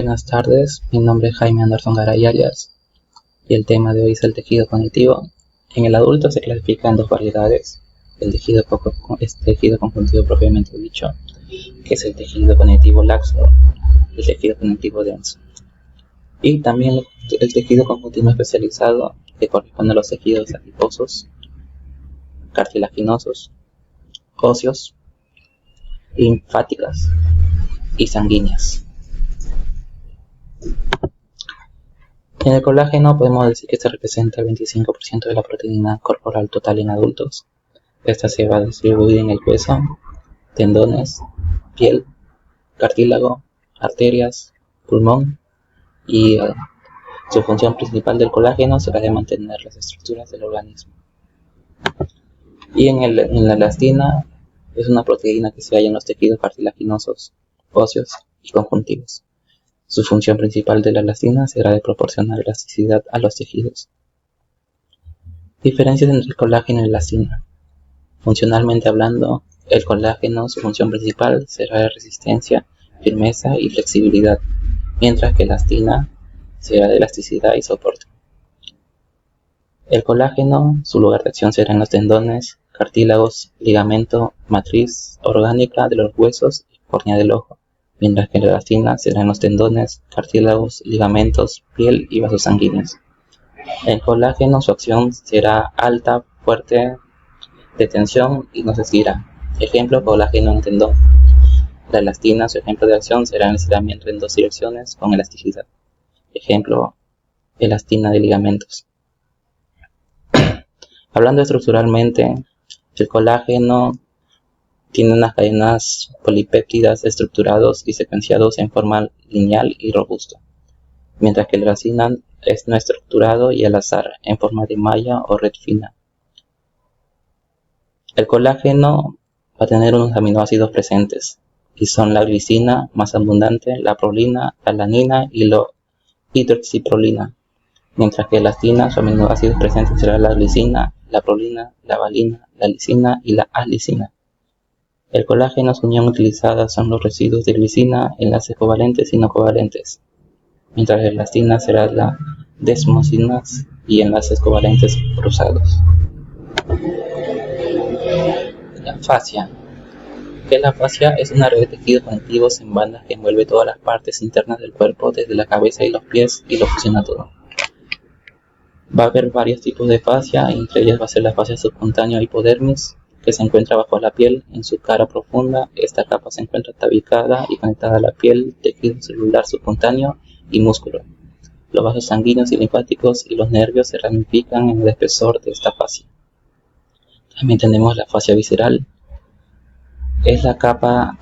Buenas tardes, mi nombre es Jaime Anderson Garay Arias y el tema de hoy es el tejido conectivo. En el adulto se clasifica en dos variedades: el tejido conjuntivo propiamente dicho, que es el tejido conectivo laxo, y el tejido conectivo denso. Y también el tejido conjuntivo especializado, que corresponde a los tejidos adiposos, cartilaginosos, óseos, linfáticas y sanguíneas. En el colágeno podemos decir que se representa el 25% de la proteína corporal total en adultos. Esta se va a distribuir en el hueso, tendones, piel, cartílago, arterias, pulmón y su función principal del colágeno será de mantener las estructuras del organismo. Y en la elastina es una proteína que se halla en los tejidos cartilaginosos, óseos y conjuntivos. Su función principal de la elastina será de proporcionar elasticidad a los tejidos. Diferencias entre el colágeno y la elastina. Funcionalmente hablando, el colágeno, su función principal será de resistencia, firmeza y flexibilidad, mientras que la elastina será de elasticidad y soporte. El colágeno, su lugar de acción será en los tendones, cartílagos, ligamento, matriz orgánica de los huesos y córnea del ojo, mientras que la elastina será en los tendones, cartílagos, ligamentos, piel y vasos sanguíneos. El colágeno, su acción será alta, fuerte, de tensión y no se estira. Ejemplo: colágeno en tendón. La elastina, su ejemplo de acción será el estiramiento en dos direcciones con elasticidad. Ejemplo: elastina de ligamentos. Hablando estructuralmente, el colágeno tiene unas cadenas polipéptidas estructurados y secuenciados en forma lineal y robusta, mientras que la elastina es no estructurado y al azar, en forma de malla o red fina. El colágeno va a tener unos aminoácidos presentes, y son la glicina más abundante, la prolina, la alanina y la hidroxiprolina, mientras que la elastina, sus aminoácidos presentes será la glicina, la prolina, la valina, la lisina y la alicina. El colágeno, su unión utilizada son los residuos de glicina, enlaces covalentes y no covalentes, mientras que la elastina será la desmosinas y enlaces covalentes cruzados. La fascia. La fascia es una red de tejidos conectivos en bandas que envuelve todas las partes internas del cuerpo, desde la cabeza y los pies, y lo fusiona todo. Va a haber varios tipos de fascia, entre ellas va a ser la fascia subcutánea hipodermis, que se encuentra bajo la piel, en su cara profunda. Esta capa se encuentra tabicada y conectada a la piel, tejido celular subcutáneo y músculo. Los vasos sanguíneos y linfáticos y los nervios se ramifican en el espesor de esta fascia. También tenemos la fascia visceral. Es la capa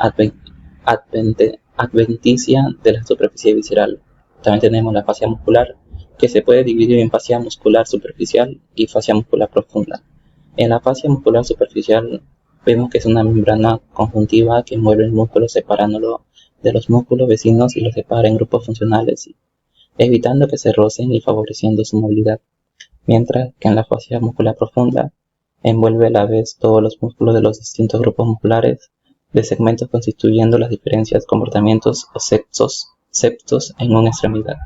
adventicia de la superficie visceral. También tenemos la fascia muscular, que se puede dividir en fascia muscular superficial y fascia muscular profunda. En la fascia muscular superficial vemos que es una membrana conjuntiva que envuelve el músculo separándolo de los músculos vecinos y lo separa en grupos funcionales, evitando que se rocen y favoreciendo su movilidad, mientras que en la fascia muscular profunda envuelve a la vez todos los músculos de los distintos grupos musculares de segmentos, constituyendo las diferentes comportamientos o septos en una extremidad.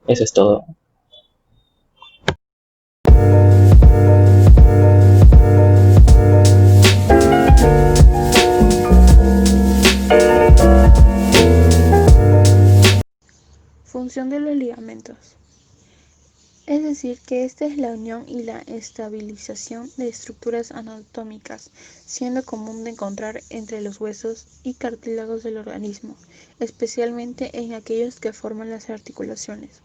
Eso es todo. Función de los ligamentos. Es decir, que esta es la unión y la estabilización de estructuras anatómicas, siendo común de encontrar entre los huesos y cartílagos del organismo, especialmente en aquellos que forman las articulaciones.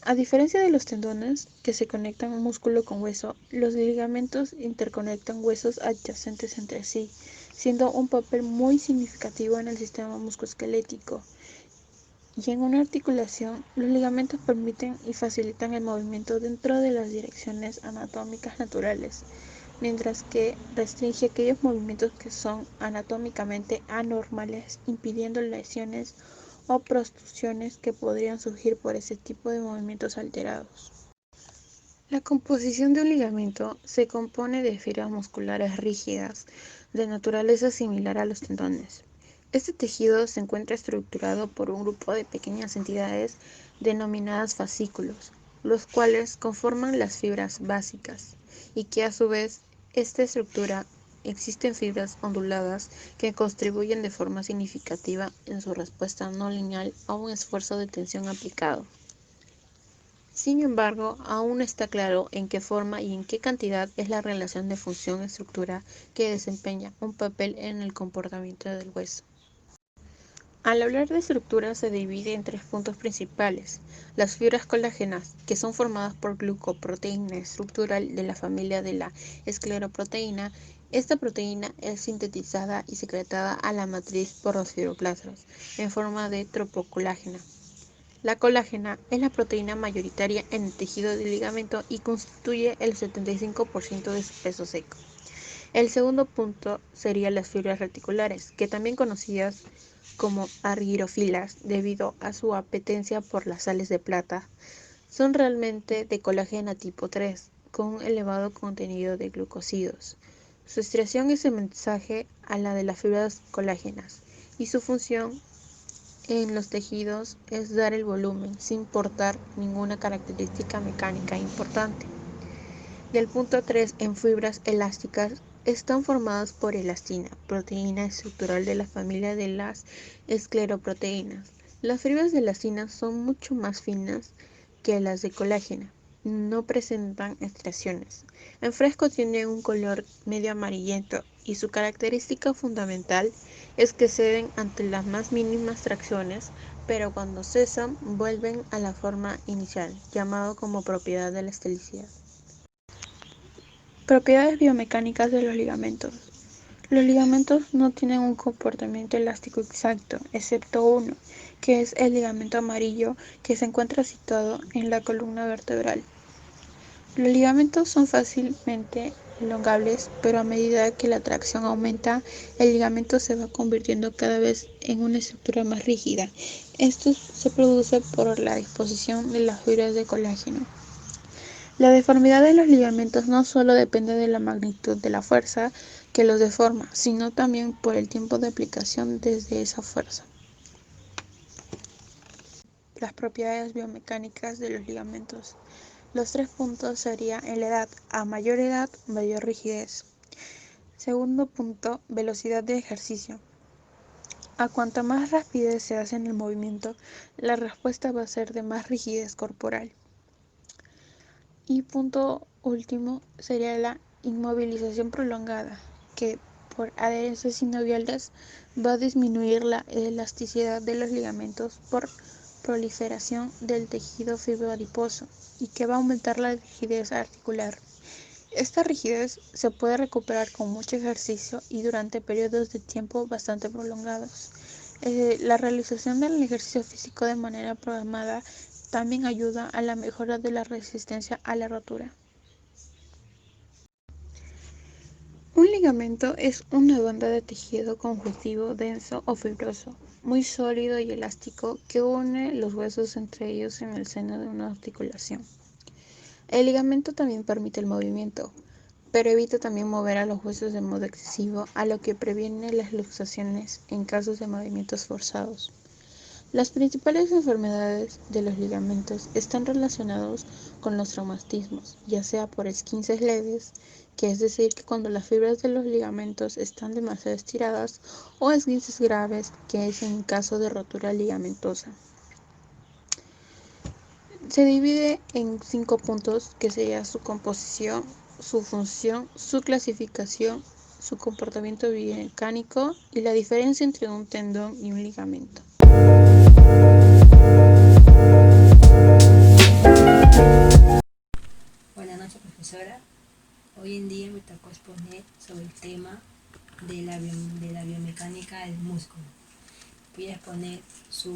A diferencia de los tendones, que se conectan músculo con hueso, los ligamentos interconectan huesos adyacentes entre sí, siendo un papel muy significativo en el sistema musculoesquelético. Y en una articulación, los ligamentos permiten y facilitan el movimiento dentro de las direcciones anatómicas naturales, mientras que restringe aquellos movimientos que son anatómicamente anormales, impidiendo lesiones o protusiones que podrían surgir por ese tipo de movimientos alterados. La composición de un ligamento se compone de fibras musculares rígidas, de naturaleza similar a los tendones, Este tejido se encuentra estructurado por un grupo de pequeñas entidades denominadas fascículos, los cuales conforman las fibras básicas, y que a su vez esta estructura existen fibras onduladas que contribuyen de forma significativa en su respuesta no lineal a un esfuerzo de tensión aplicado. Sin embargo, aún no está claro en qué forma y en qué cantidad es la relación de función-estructura que desempeña un papel en el comportamiento del hueso. Al hablar de estructura se divide en tres puntos principales: las fibras colágenas, que son formadas por glucoproteína estructural de la familia de la escleroproteína. Esta proteína es sintetizada y secretada a la matriz por los fibroblastos en forma de tropocolágena. La colágena es la proteína mayoritaria en el tejido del ligamento y constituye el 75% de su peso seco. El segundo punto sería las fibras reticulares, que también conocidas como argirofilas debido a su apetencia por las sales de plata, son realmente de colágeno tipo 3, con un elevado contenido de glucósidos. Su estriación es semejante a la de las fibras colágenas, y su función en los tejidos es dar el volumen sin portar ninguna característica mecánica importante. Y el punto 3, en fibras elásticas, están formadas por elastina, proteína estructural de la familia de las escleroproteínas. Las fibras de elastina son mucho más finas que las de colágeno. No presentan estriaciones. En fresco tiene un color medio amarillento y su característica fundamental es que ceden ante las más mínimas tracciones, pero cuando cesan vuelven a la forma inicial, llamado como propiedad de la elasticidad. Propiedades biomecánicas de los ligamentos. Los ligamentos no tienen un comportamiento elástico exacto, excepto uno, que es el ligamento amarillo, que se encuentra situado en la columna vertebral. Los ligamentos son fácilmente elongables, pero a medida que la tracción aumenta, el ligamento se va convirtiendo cada vez en una estructura más rígida. Esto se produce por la disposición de las fibras de colágeno. La deformidad de los ligamentos no solo depende de la magnitud de la fuerza que los deforma, sino también por el tiempo de aplicación desde esa fuerza. Las propiedades biomecánicas de los ligamentos. Los tres puntos serían en la edad. A mayor edad, mayor rigidez. Segundo punto, velocidad de ejercicio. A cuanta más rapidez se hace en el movimiento, la respuesta va a ser de más rigidez corporal. Y punto último sería la inmovilización prolongada, que por adherencias sinoviales va a disminuir la elasticidad de los ligamentos por proliferación del tejido fibroadiposo y que va a aumentar la rigidez articular. Esta rigidez se puede recuperar con mucho ejercicio y durante periodos de tiempo bastante prolongados. La realización del ejercicio físico de manera programada también ayuda a la mejora de la resistencia a la rotura. Un ligamento es una banda de tejido conjuntivo denso o fibroso, muy sólido y elástico que une los huesos entre ellos en el seno de una articulación. El ligamento también permite el movimiento, pero evita también mover a los huesos de modo excesivo, a lo que previene las luxaciones en casos de movimientos forzados. Las principales enfermedades de los ligamentos están relacionados con los traumatismos, ya sea por esguinces leves, que es decir, que cuando las fibras de los ligamentos están demasiado estiradas, o esguinces graves, que es en caso de rotura ligamentosa. Se divide en 5 puntos, que sería su composición, su función, su clasificación, su comportamiento biomecánico y la diferencia entre un tendón y un ligamento. Buenas noches, profesora. Hoy en día me tocó exponer sobre el tema de la biomecánica del músculo. Voy a exponer su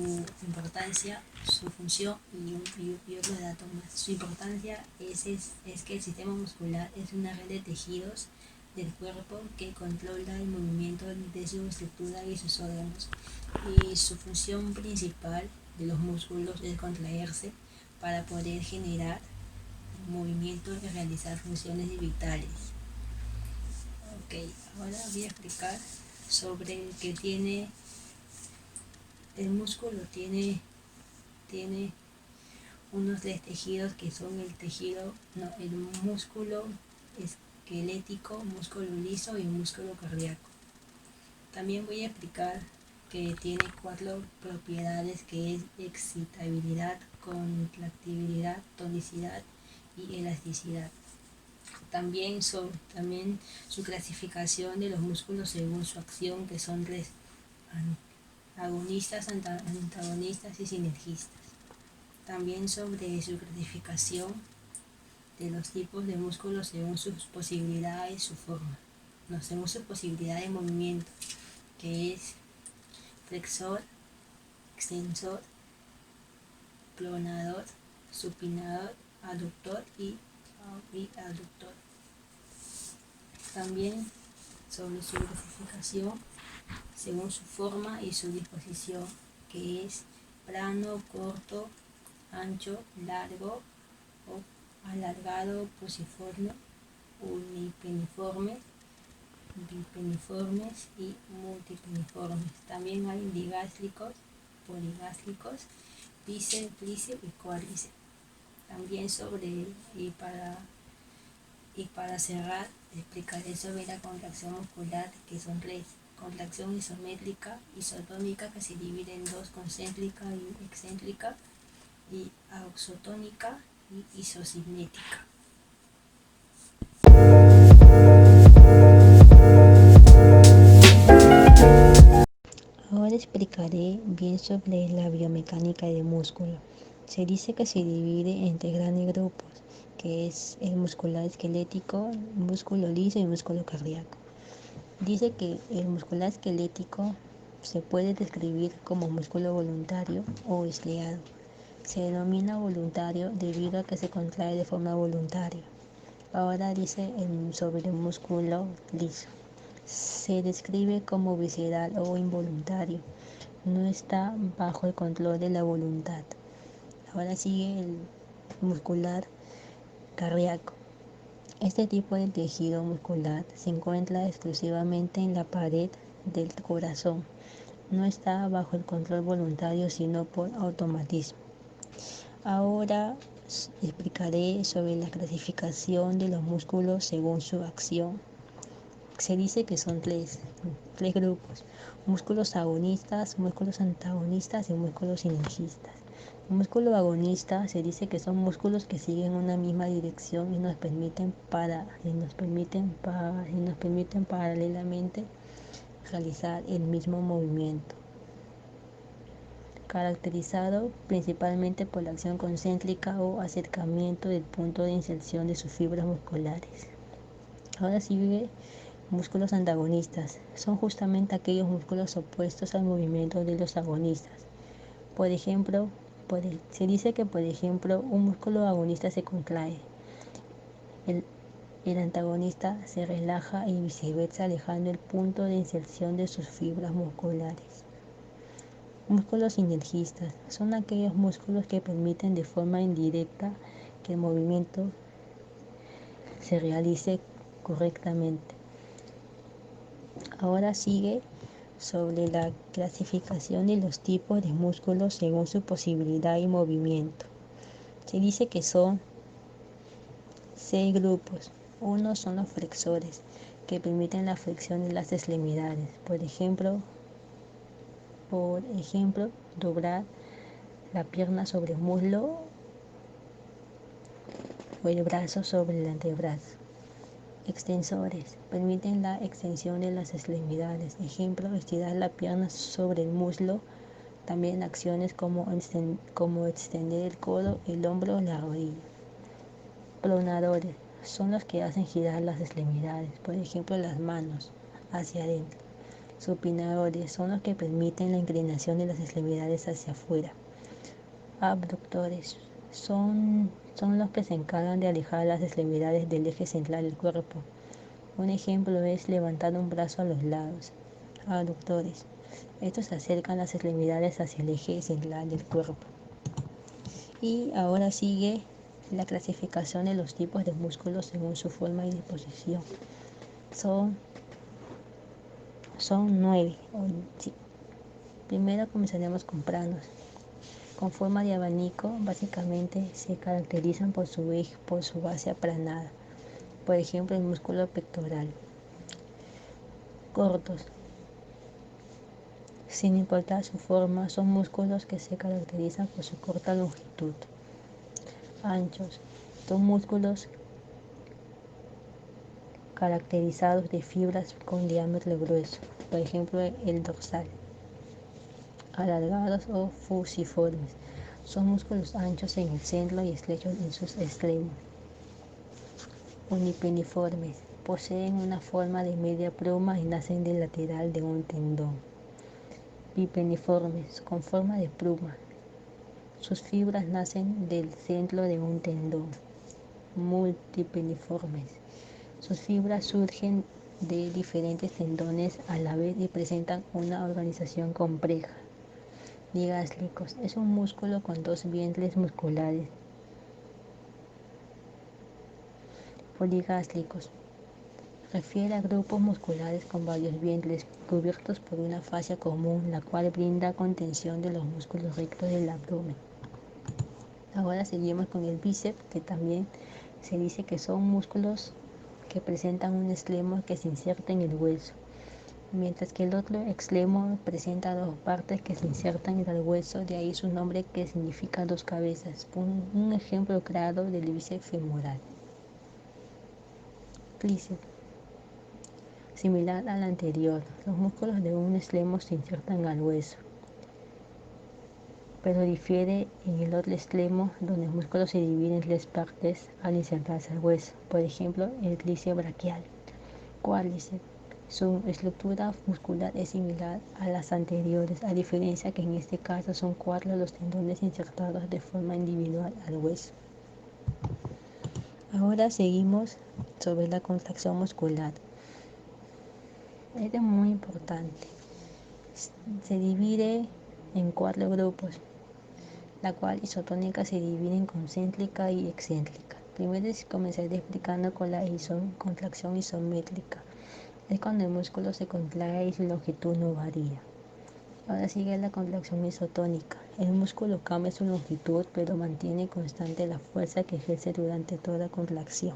importancia, su función y otros datos más. Su importancia es que el sistema muscular es una red de tejidos del cuerpo que controla el movimiento de su estructura y sus órganos. Y su función principal de los músculos es contraerse para poder generar movimientos y realizar funciones vitales. Ok, ahora voy a explicar sobre el que tiene el músculo tiene unos tres tejidos que son el músculo esquelético, músculo liso y músculo cardíaco. También voy a explicar que tiene 4 propiedades, que es excitabilidad, contractibilidad, tonicidad y elasticidad. También su clasificación de los músculos según su acción, que son 3: agonistas, antagonistas y sinergistas. También sobre su clasificación de los tipos de músculos según sus posibilidades y su forma. No, según su posibilidad de movimiento, que es flexor, extensor, pronador, supinador, aductor y abductor. También sobre su clasificación según su forma y su disposición, que es plano, corto, ancho, largo o alargado, fusiforme, unipeniforme, bipeniformes y multipeniformes. También hay digástricos, poligástricos, bíceps, tríceps y cuádriceps. También para cerrar, explicaré sobre la contracción muscular, que son 3: contracción isométrica, isotónica, que se divide en 2: concéntrica y excéntrica, y auxotónica y isocinética. Ahora explicaré bien sobre la biomecánica del músculo. Se dice que se divide en 3 grandes grupos, que es el muscular esquelético, músculo liso y músculo cardíaco. Dice que el muscular esquelético se puede describir como músculo voluntario o estriado. Se denomina voluntario debido a que se contrae de forma voluntaria. Ahora dice sobre el músculo liso. Se describe como visceral o involuntario. No está bajo el control de la voluntad. Ahora sigue el muscular cardíaco. Este tipo de tejido muscular se encuentra exclusivamente en la pared del corazón. No está bajo el control voluntario, sino por automatismo. Ahora explicaré sobre la clasificación de los músculos según su acción. Se dice que son tres grupos: músculos agonistas, músculos antagonistas y músculos sinergistas. El músculo agonista se dice que son músculos que siguen una misma dirección y nos permiten paralelamente realizar el mismo movimiento, caracterizado principalmente por la acción concéntrica o acercamiento del punto de inserción de sus fibras musculares. Ahora sigue músculos antagonistas. Son justamente aquellos músculos opuestos al movimiento de los agonistas. Por ejemplo, se dice que, por ejemplo, un músculo agonista se contrae, el antagonista se relaja y viceversa, alejando el punto de inserción de sus fibras musculares. Músculos sinergistas son aquellos músculos que permiten de forma indirecta que el movimiento se realice correctamente. Ahora sigue sobre la clasificación de los tipos de músculos según su posibilidad y movimiento. Se dice que son 6 grupos. Uno son los flexores, que permiten la flexión de las extremidades. Por ejemplo, doblar la pierna sobre el muslo o el brazo sobre el antebrazo. Extensores permiten la extensión de las extremidades. Ejemplo, estirar la pierna sobre el muslo. También acciones como extender el codo, el hombro o la rodilla. Pronadores son los que hacen girar las extremidades, por ejemplo las manos hacia adentro. Supinadores son los que permiten la inclinación de las extremidades hacia afuera. Abductores son los que se encargan de alejar las extremidades del eje central del cuerpo. Un ejemplo es levantar un brazo a los lados. Aductores: estos acercan las extremidades hacia el eje central del cuerpo. Y ahora sigue la clasificación de los tipos de músculos según su forma y disposición. Son 9. Primero comenzaremos con planos. Con forma de abanico, básicamente se caracterizan por su eje, por su base aplanada. Por ejemplo, el músculo pectoral. Cortos. Sin importar su forma, son músculos que se caracterizan por su corta longitud. Anchos. Son músculos caracterizados de fibras con diámetro grueso, por ejemplo el dorsal. Alargados o fusiformes. Son músculos anchos en el centro y estrechos en sus extremos. Unipeniformes. Poseen una forma de media pluma y nacen del lateral de un tendón. Bipeniformes, con forma de pluma. Sus fibras nacen del centro de un tendón. Multipeniformes. Sus fibras surgen de diferentes tendones a la vez y presentan una organización compleja. Digástricos. Es un músculo con dos vientres musculares. Poligástricos. Refiere a grupos musculares con varios vientres cubiertos por una fascia común, la cual brinda contención de los músculos rectos del abdomen. Ahora seguimos con el bíceps, que también se dice que son músculos que presentan un extremo que se inserta en el hueso, mientras que el otro extremo presenta dos partes que se insertan en el hueso, de ahí su nombre que significa dos cabezas. Un ejemplo claro del bíceps femoral. Tríceps. Similar al anterior, los músculos de un extremo se insertan al hueso, pero difiere en el otro extremo, donde el músculo se divide en tres partes al insertarse al hueso. Por ejemplo, el tríceps braquial. Cuádriceps. Su estructura muscular es similar a las anteriores, a diferencia que en este caso son 4 los tendones insertados de forma individual al hueso. Ahora seguimos sobre la contracción muscular. Esto es muy importante. Se divide en 4 grupos, la cual isotónica se divide en concéntrica y excéntrica. Primero comenzaré explicando con la contracción isométrica. Es cuando el músculo se contrae y su longitud no varía. Ahora sigue la contracción isotónica. El músculo cambia su longitud, pero mantiene constante la fuerza que ejerce durante toda la contracción.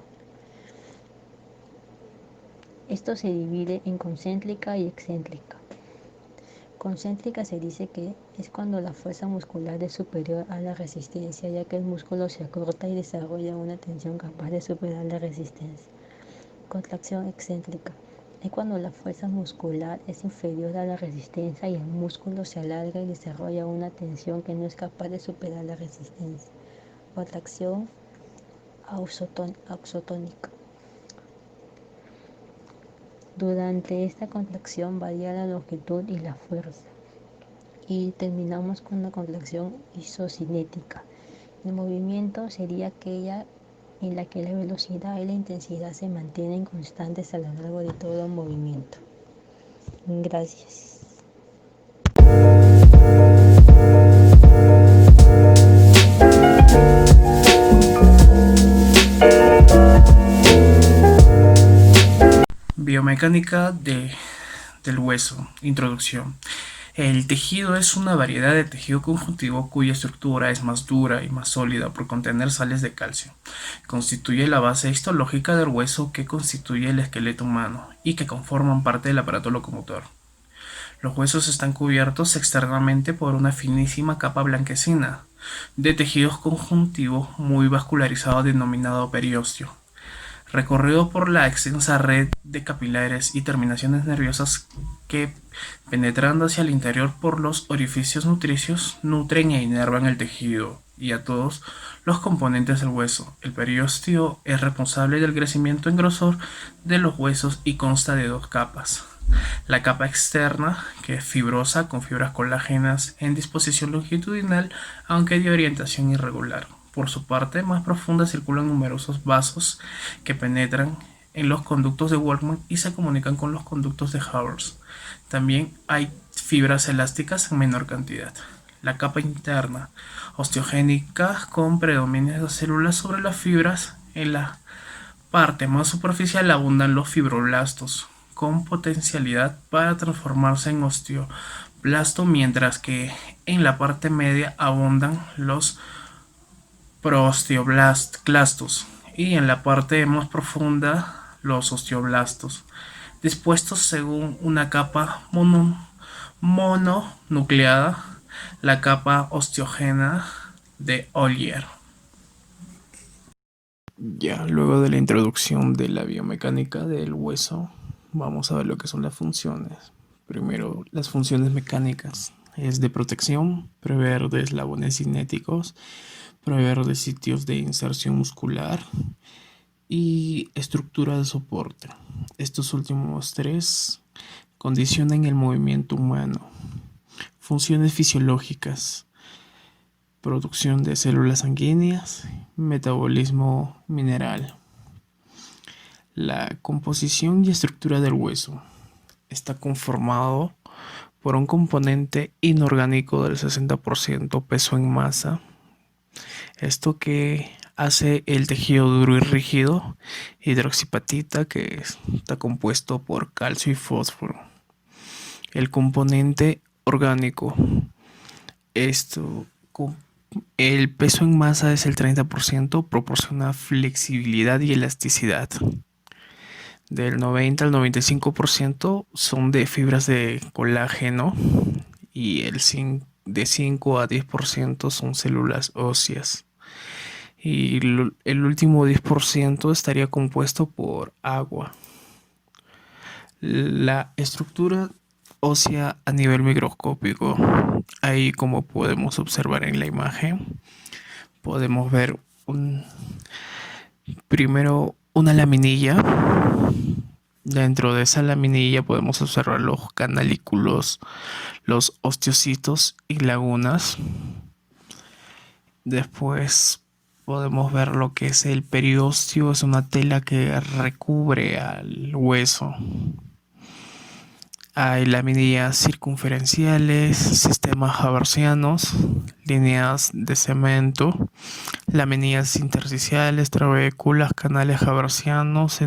Esto se divide en concéntrica y excéntrica. Concéntrica se dice que es cuando la fuerza muscular es superior a la resistencia, ya que el músculo se acorta y desarrolla una tensión capaz de superar la resistencia. Contracción excéntrica es cuando la fuerza muscular es inferior a la resistencia y el músculo se alarga y desarrolla una tensión que no es capaz de superar la resistencia. Contracción ausotónica. Durante esta contracción varía la longitud y la fuerza. Y terminamos con la contracción isocinética. El movimiento sería aquella en la que la velocidad y la intensidad se mantienen constantes a lo largo de todo el movimiento. Gracias. Biomecánica del hueso. Introducción. El tejido es una variedad de tejido conjuntivo cuya estructura es más dura y más sólida por contener sales de calcio. Constituye la base histológica del hueso que constituye el esqueleto humano y que conforman parte del aparato locomotor. Los huesos están cubiertos externamente por una finísima capa blanquecina de tejidos conjuntivos muy vascularizado denominado periósteo, recorrido por la extensa red de capilares y terminaciones nerviosas que, penetrando hacia el interior por los orificios nutricios, nutren e inervan el tejido y a todos los componentes del hueso. El periósteo es responsable del crecimiento en grosor de los huesos y consta de 2 capas. La capa externa, que es fibrosa con fibras colágenas en disposición longitudinal, aunque de orientación irregular. Por su parte más profunda circulan numerosos vasos que penetran en los conductos de Walkman y se comunican con los conductos de Havers. También hay fibras elásticas en menor cantidad. La capa interna, osteogénica, con predominio de las células sobre las fibras. En la parte más superficial abundan los fibroblastos, con potencialidad para transformarse en osteoblasto, mientras que en la parte media abundan los proosteoclastos y en la parte más profunda los osteoblastos, dispuestos según una capa mononucleada, la capa osteogénica de Ollier. Ya, luego de la introducción de la biomecánica del hueso, vamos a ver lo que son las funciones. Primero, las funciones mecánicas. Es de protección, proveer de eslabones cinéticos, proveer de sitios de inserción muscular y estructura de soporte. Estos últimos tres condicionan el movimiento humano. Funciones fisiológicas: producción de células sanguíneas, metabolismo mineral. La composición y estructura del hueso está conformado por un componente inorgánico del 60% peso en masa. Esto que hace el tejido duro y rígido, hidroxipatita, que está compuesto por calcio y fósforo. El componente orgánico, el peso en masa es el 30%, proporciona flexibilidad y elasticidad. Del 90 al 95% son de fibras de colágeno y de 5 a 10% son células óseas. Y el último 10% estaría compuesto por agua. La estructura ósea a nivel microscópico, ahí como podemos observar en la imagen, podemos ver primero una laminilla. Dentro de esa laminilla podemos observar los canalículos, los osteocitos y lagunas. Después podemos ver lo que es el periósteo, es una tela que recubre al hueso. Hay laminillas circunferenciales, sistemas haversianos, líneas de cemento, laminillas intersticiales, trabéculas, canales haversianos,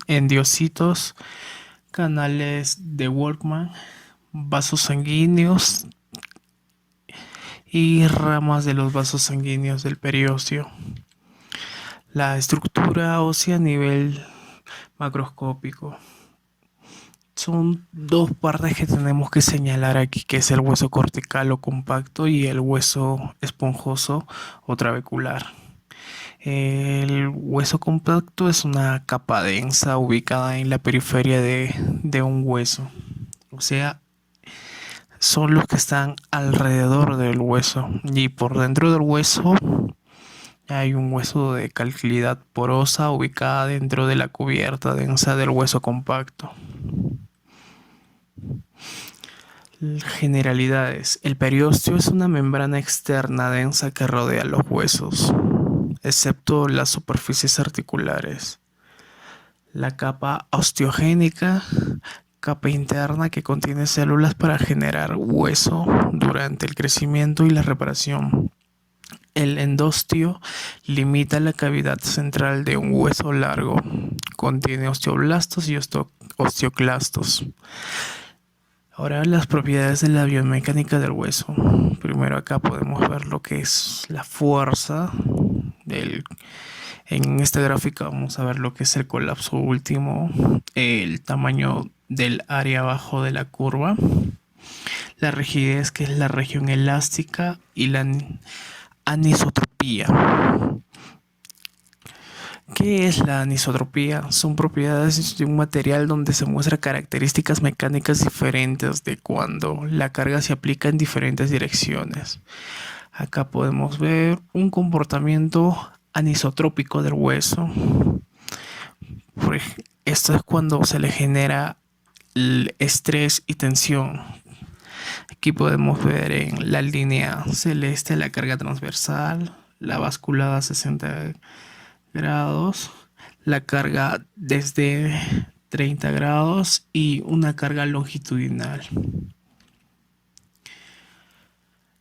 endiocitos, canales de Volkmann, vasos sanguíneos y ramas de los vasos sanguíneos del periósteo. La estructura ósea a nivel macroscópico. Son dos partes que tenemos que señalar aquí, que es el hueso cortical o compacto y el hueso esponjoso o trabecular. El hueso compacto es una capa densa ubicada en la periferia de un hueso. O sea, son los que están alrededor del hueso. Y por dentro del hueso hay un hueso de calcilidad porosa ubicada dentro de la cubierta densa del hueso compacto. Generalidades. El periósteo es una membrana externa densa que rodea los huesos, excepto las superficies articulares. La capa osteogénica, capa interna que contiene células para generar hueso durante el crecimiento y la reparación. El endostio limita la cavidad central de un hueso largo. Contiene osteoblastos y osteoclastos. Ahora las propiedades de la biomecánica del hueso. Primero acá podemos ver lo que es la fuerza. En esta gráfica vamos a ver lo que es el colapso último, el tamaño del área abajo de la curva, la rigidez, que es la región elástica, y la anisotropía. ¿Qué es la anisotropía? Son propiedades de un material donde se muestran características mecánicas diferentes de cuando la carga se aplica en diferentes direcciones. Acá podemos ver un comportamiento anisotrópico del hueso. Esto es cuando se le genera el estrés y tensión. Aquí podemos ver en la línea celeste la carga transversal, la basculada a 60 grados, la carga desde 30 grados y una carga longitudinal.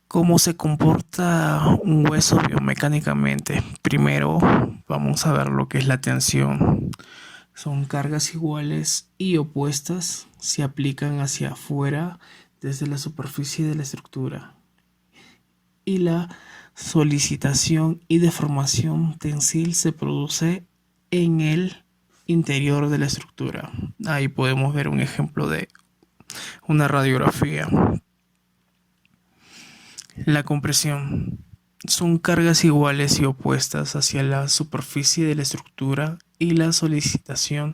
¿Cómo se comporta un hueso biomecánicamente? Primero vamos a ver lo que es la tensión. Son cargas iguales y opuestas, se aplican hacia afuera desde la superficie de la estructura y la solicitación y deformación tensil se produce en el interior de la estructura. Ahí podemos ver un ejemplo de una radiografía. La compresión son cargas iguales y opuestas hacia la superficie de la estructura y la solicitación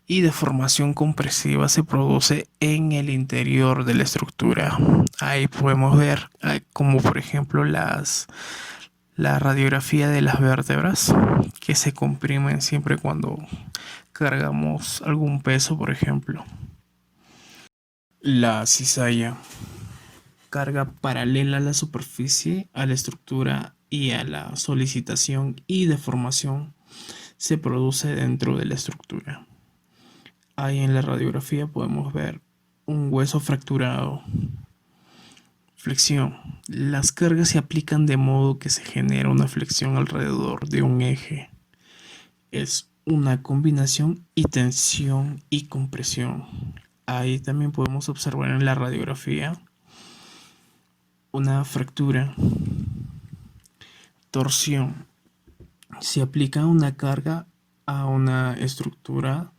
y deformación compresiva se produce en el interior de la estructura. Ahí podemos ver como por ejemplo la radiografía de las vértebras que se comprimen siempre cuando cargamos algún peso, por ejemplo. La cizalla, carga paralela a la superficie, a la estructura y a la solicitación y deformación se produce dentro de la estructura. Ahí en la radiografía podemos ver un hueso fracturado. Flexión. Las cargas se aplican de modo que se genera una flexión alrededor de un eje. Es una combinación y tensión y compresión. Ahí también podemos observar en la radiografía una fractura. Torsión. Se aplica una carga a una estructura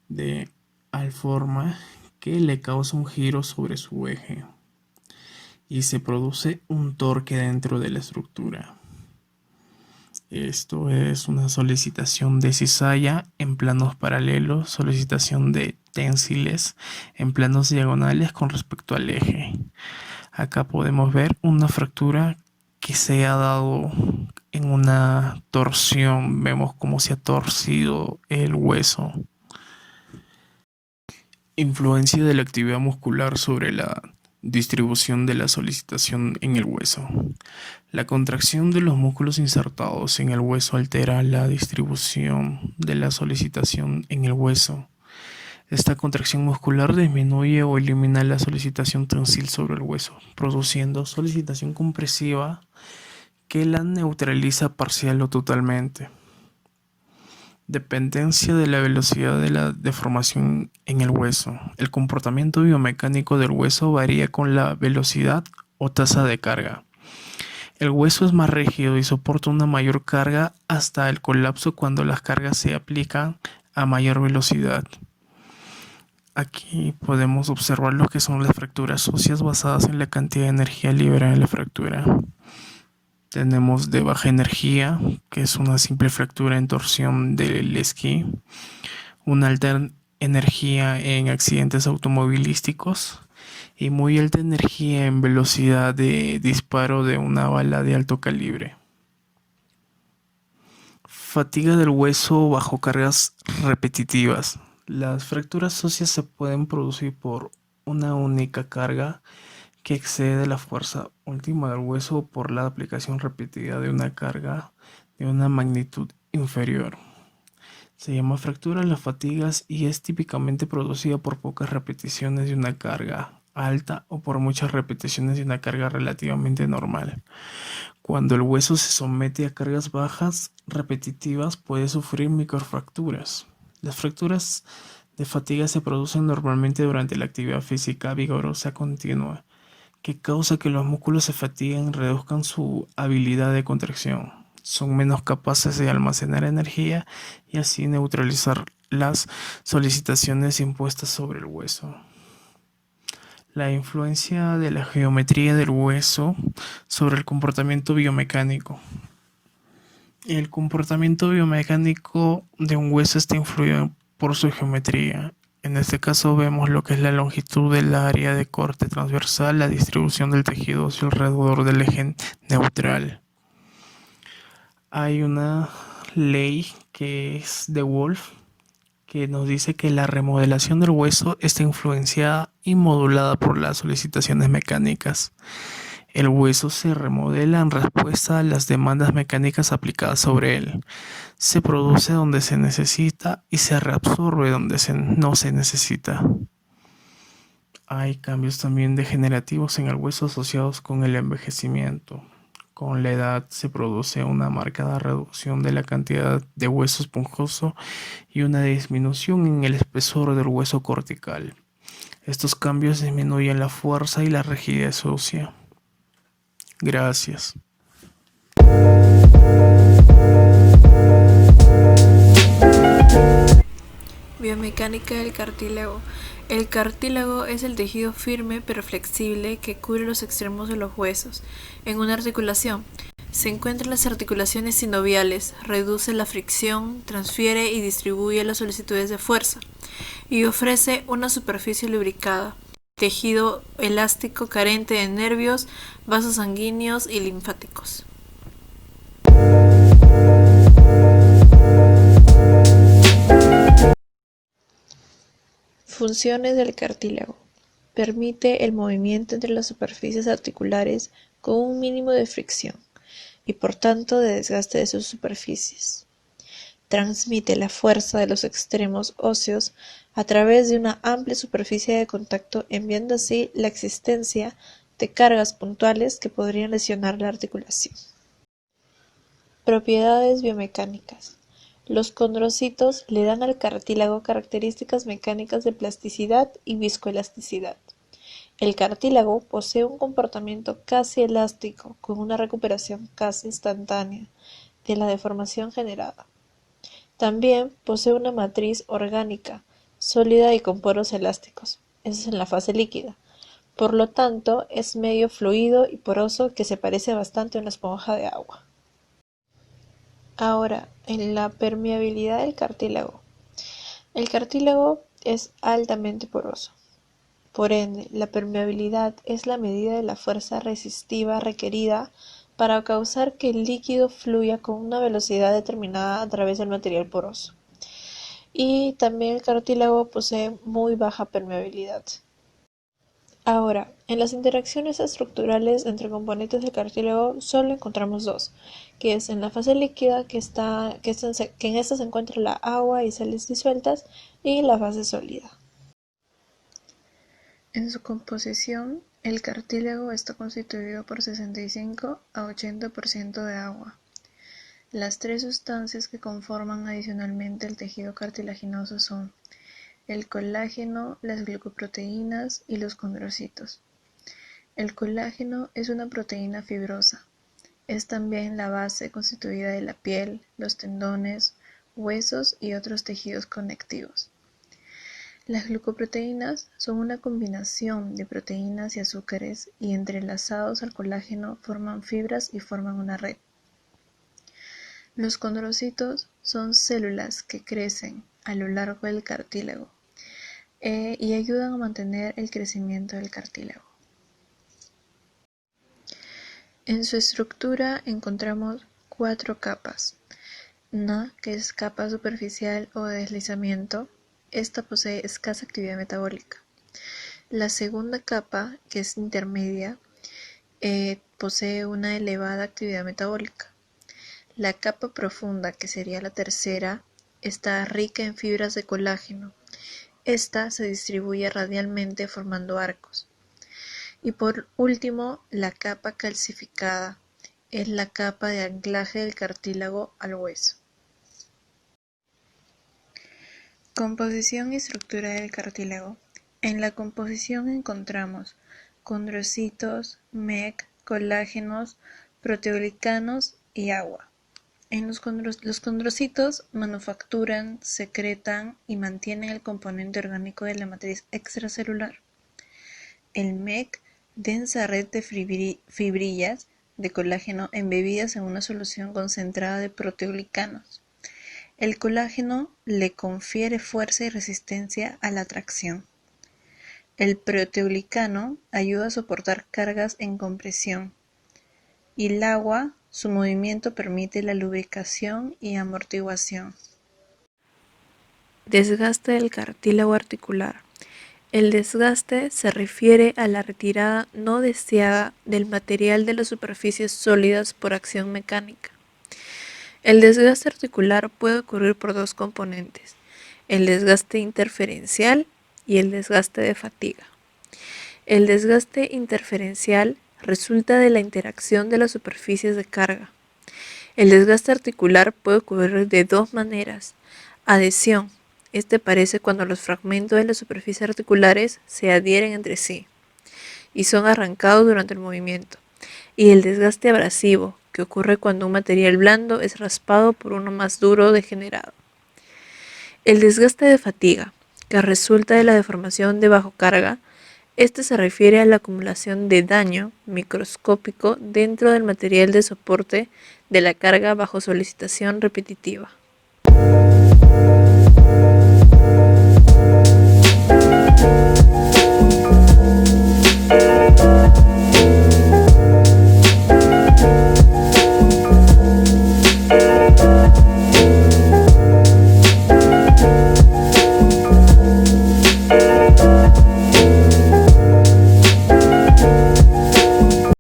de tal forma que le causa un giro sobre su eje y se produce un torque dentro de la estructura. Esto es una solicitación de cizalla en planos paralelos, solicitación de tensiles en planos diagonales con respecto al eje. Acá podemos ver una fractura que se ha dado en una torsión. Vemos cómo se ha torcido el hueso. Influencia de la actividad muscular sobre la distribución de la solicitación en el hueso. La contracción de los músculos insertados en el hueso altera la distribución de la solicitación en el hueso. Esta contracción muscular disminuye o elimina la solicitación tensil sobre el hueso, produciendo solicitación compresiva que la neutraliza parcial o totalmente. Dependencia de la velocidad de la deformación en el hueso. El comportamiento biomecánico del hueso varía con la velocidad o tasa de carga. El hueso es más rígido y soporta una mayor carga hasta el colapso cuando las cargas se aplican a mayor velocidad. Aquí podemos observar lo que son las fracturas óseas basadas en la cantidad de energía liberada en la fractura. Tenemos de baja energía, que es una simple fractura en torsión del esquí. Una alta energía en accidentes automovilísticos. Y muy alta energía en velocidad de disparo de una bala de alto calibre. Fatiga del hueso bajo cargas repetitivas. Las fracturas óseas se pueden producir por una única carga que excede la fuerza última del hueso o por la aplicación repetida de una carga de una magnitud inferior. Se llama fractura a las fatigas y es típicamente producida por pocas repeticiones de una carga alta o por muchas repeticiones de una carga relativamente normal. Cuando el hueso se somete a cargas bajas repetitivas puede sufrir microfracturas. Las fracturas de fatiga se producen normalmente durante la actividad física vigorosa continua, que causa que los músculos se fatiguen y reduzcan su habilidad de contracción. Son menos capaces de almacenar energía y así neutralizar las solicitaciones impuestas sobre el hueso. La influencia de la geometría del hueso sobre el comportamiento biomecánico. El comportamiento biomecánico de un hueso está influido por su geometría. En este caso vemos lo que es la longitud del área de corte transversal, la distribución del tejido óseo alrededor del eje neutral. Hay una ley que es de Wolff que nos dice que la remodelación del hueso está influenciada y modulada por las solicitaciones mecánicas. El hueso se remodela en respuesta a las demandas mecánicas aplicadas sobre él. Se produce donde se necesita y se reabsorbe donde no se necesita. Hay cambios también degenerativos en el hueso asociados con el envejecimiento. Con la edad se produce una marcada reducción de la cantidad de hueso esponjoso y una disminución en el espesor del hueso cortical. Estos cambios disminuyen la fuerza y la rigidez ósea. Gracias. Biomecánica del cartílago. El cartílago es el tejido firme pero flexible que cubre los extremos de los huesos en una articulación. Se encuentra en las articulaciones sinoviales, reduce la fricción, transfiere y distribuye las solicitudes de fuerza y ofrece una superficie lubricada. Tejido elástico carente de nervios, vasos sanguíneos y linfáticos. Funciones del cartílago. Permite el movimiento entre las superficies articulares con un mínimo de fricción y por tanto de desgaste de sus superficies. Transmite la fuerza de los extremos óseos a través de una amplia superficie de contacto, enviando así la existencia de cargas puntuales que podrían lesionar la articulación. Propiedades biomecánicas. Los condrocitos le dan al cartílago características mecánicas de plasticidad y viscoelasticidad. El cartílago posee un comportamiento casi elástico, con una recuperación casi instantánea de la deformación generada. También posee una matriz orgánica, sólida y con poros elásticos. Eso es en la fase líquida. Por lo tanto, es medio fluido y poroso que se parece bastante a una esponja de agua. Ahora, en la permeabilidad del cartílago. El cartílago es altamente poroso. Por ende, la permeabilidad es la medida de la fuerza resistiva requerida para causar que el líquido fluya con una velocidad determinada a través del material poroso. Y también el cartílago posee muy baja permeabilidad. Ahora, en las interacciones estructurales entre componentes del cartílago solo encontramos dos, que es en la fase líquida, que en esta se encuentra la agua y sales disueltas, y la fase sólida. En su composición, el cartílago está constituido por 65 a 80% de agua. Las tres sustancias que conforman adicionalmente el tejido cartilaginoso son el colágeno, las glicoproteínas y los condrocitos. El colágeno es una proteína fibrosa. Es también la base constituida de la piel, los tendones, huesos y otros tejidos conectivos. Las glucoproteínas son una combinación de proteínas y azúcares y entrelazados al colágeno forman fibras y forman una red. Los condrocitos son células que crecen a lo largo del cartílago y ayudan a mantener el crecimiento del cartílago. En su estructura encontramos 4 capas. Una, que es capa superficial o de deslizamiento. Esta posee escasa actividad metabólica. La segunda capa, que es intermedia, posee una elevada actividad metabólica. La capa profunda, que sería la tercera, está rica en fibras de colágeno. Esta se distribuye radialmente formando arcos. Y por último, la capa calcificada es la capa de anclaje del cartílago al hueso. Composición y estructura del cartílago. En la composición encontramos condrocitos, MEC, colágenos, proteoglicanos y agua. Los condrocitos manufacturan, secretan y mantienen el componente orgánico de la matriz extracelular. El MEC, densa red de fibrillas de colágeno embebidas en una solución concentrada de proteoglicanos. El colágeno le confiere fuerza y resistencia a la tracción. El proteoglicano ayuda a soportar cargas en compresión. Y el agua, su movimiento permite la lubricación y amortiguación. Desgaste del cartílago articular. El desgaste se refiere a la retirada no deseada del material de las superficies sólidas por acción mecánica. El desgaste articular puede ocurrir por dos componentes, el desgaste interferencial y el desgaste de fatiga. El desgaste interferencial resulta de la interacción de las superficies de carga. El desgaste articular puede ocurrir de dos maneras: adhesión, Este aparece cuando los fragmentos de las superficies articulares se adhieren entre sí y son arrancados durante el movimiento. Y el desgaste abrasivo, que ocurre cuando un material blando es raspado por uno más duro degenerado. El desgaste de fatiga, que resulta de la deformación de bajo carga, este se refiere a la acumulación de daño microscópico dentro del material de soporte de la carga bajo solicitación repetitiva.